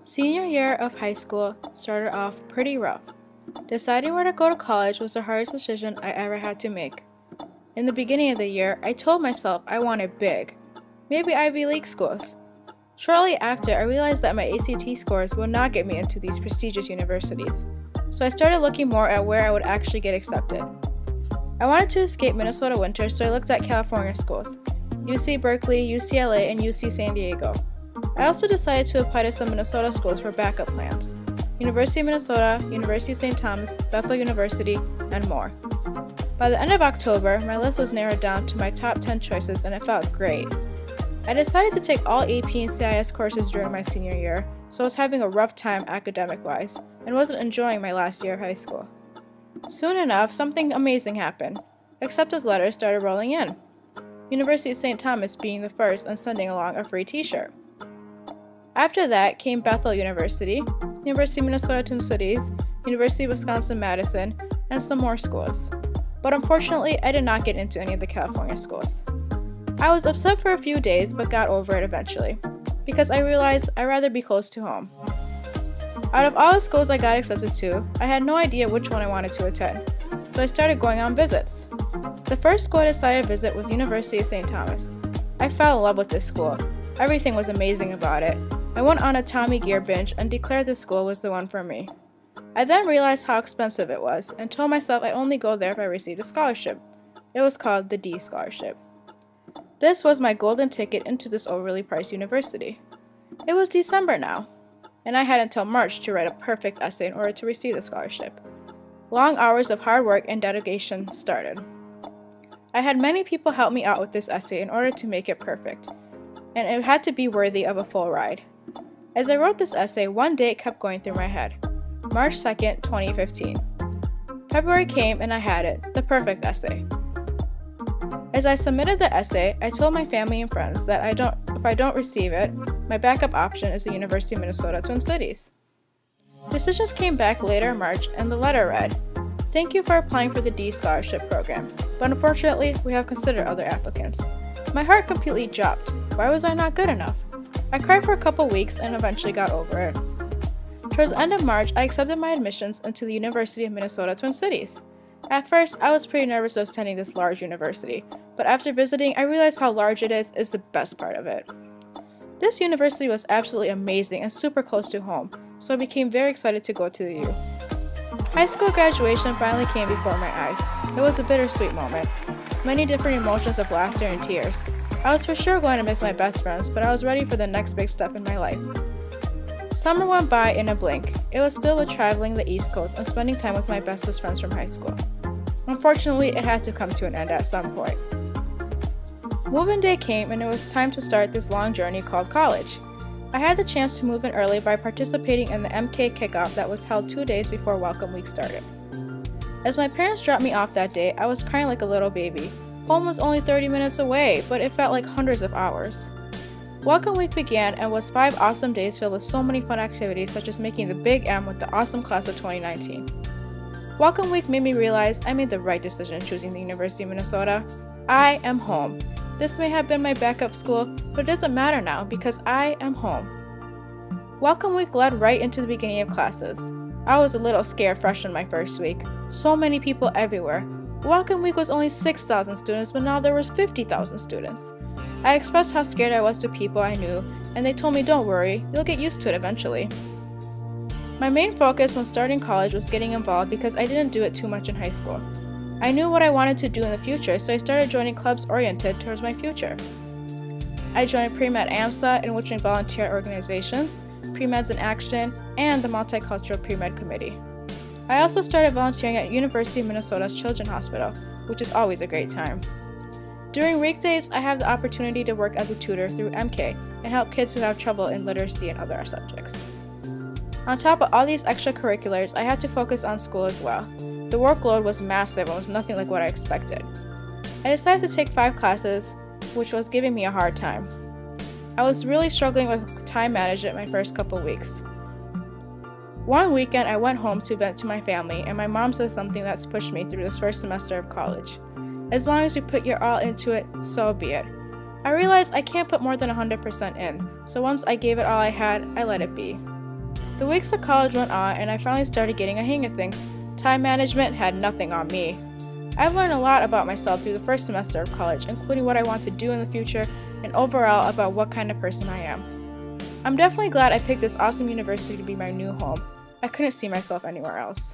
Senior year of high school started off pretty rough. Deciding where to go to college was the hardest decision I ever had to make. In the beginning of the year, I told myself I wanted big, maybe Ivy League schools. Shortly after, I realized that my ACT scores would not get me into these prestigious universities, so I started looking more at where I would actually get accepted. I wanted to escape Minnesota winter, so I looked at California schools: UC Berkeley, UCLA, and UC San Diego. I also decided to apply to some Minnesota schools for backup plans: University of Minnesota, University of St. Thomas, Bethel University, and more. By the end of October, my list was narrowed down to my top 10 choices, and it felt great. I decided to take all AP and CIS courses during my senior year, so I was having a rough time academic-wise and wasn't enjoying my last year of high school. Soon enough, something amazing happened. Acceptance letters started rolling in, University of St. Thomas being the first and sending along a free t-shirt. After that came Bethel University, University of Minnesota Twin Cities, University of Wisconsin-Madison, and some more schools. But unfortunately, I did not get into any of the California schools. I was upset for a few days, but got over it eventually, because I realized I'd rather be close to home. Out of all the schools I got accepted to, I had no idea which one I wanted to attend, so I started going on visits. The first school I decided to visit was University of St. Thomas. I fell in love with this school. Everything was amazing about it. I went on a Tommy Gear binge and declared this school was the one for me. I then realized how expensive it was and told myself I'd only go there if I received a scholarship. It was called the D Scholarship. This was my golden ticket into this overly priced university. It was December now, and I had until March to write a perfect essay in order to receive the scholarship. Long hours of hard work and dedication started. I had many people help me out with this essay in order to make it perfect, and it had to be worthy of a full ride. As I wrote this essay, one date kept going through my head: March 2nd, 2015. February came and I had it, the perfect essay. As I submitted the essay, I told my family and friends that if I don't receive it, my backup option is the University of Minnesota Twin Cities. Decisions came back later in March, and the letter read, "Thank you for applying for the D Scholarship program, but unfortunately, we have considered other applicants." My heart completely dropped. Why was I not good enough? I cried for a couple weeks and eventually got over it. Towards the end of March, I accepted my admissions into the University of Minnesota Twin Cities. At first, I was pretty nervous of attending this large university, but after visiting, I realized how large it is the best part of it. This university was absolutely amazing and super close to home, so I became very excited to go to the U. High school graduation finally came before my eyes. It was a bittersweet moment. Many different emotions of laughter and tears. I was for sure going to miss my best friends, but I was ready for the next big step in my life. Summer went by in a blink. It was filled with traveling the East Coast and spending time with my bestest friends from high school. Unfortunately, it had to come to an end at some point. Move-in day came and it was time to start this long journey called college. I had the chance to move in early by participating in the MK kickoff that was held 2 days before Welcome Week started. As my parents dropped me off that day, I was crying like a little baby. Home was only 30 minutes away, but it felt like hundreds of hours. Welcome Week began and was 5 awesome days filled with so many fun activities, such as making the Big M with the awesome class of 2019. Welcome Week made me realize I made the right decision choosing the University of Minnesota. I am home. This may have been my backup school, but it doesn't matter now because I am home. Welcome Week led right into the beginning of classes. I was a little scared fresh in my first week. So many people everywhere. Welcome Week was only 6,000 students, but now there was 50,000 students. I expressed how scared I was to people I knew, and they told me, "Don't worry, you'll get used to it eventually." My main focus when starting college was getting involved because I didn't do it too much in high school. I knew what I wanted to do in the future, so I started joining clubs oriented towards my future. I joined Pre-Med AMSA, in which we volunteer organizations, Pre-Meds in Action, and the Multicultural Pre-Med Committee. I also started volunteering at University of Minnesota's Children's Hospital, which is always a great time. During weekdays, I have the opportunity to work as a tutor through MK and help kids who have trouble in literacy and other subjects. On top of all these extracurriculars, I had to focus on school as well. The workload was massive and was nothing like what I expected. I decided to take 5 classes, which was giving me a hard time. I was really struggling with time management my first couple weeks. One weekend, I went home to vent to my family, and my mom said something that's pushed me through this first semester of college. As long as you put your all into it, so be it. I realized I can't put more than 100% in, so once I gave it all I had, I let it be. The weeks of college went on and I finally started getting a hang of things. Time management had nothing on me. I've learned a lot about myself through the first semester of college, including what I want to do in the future and overall about what kind of person I am. I'm definitely glad I picked this awesome university to be my new home. I couldn't see myself anywhere else.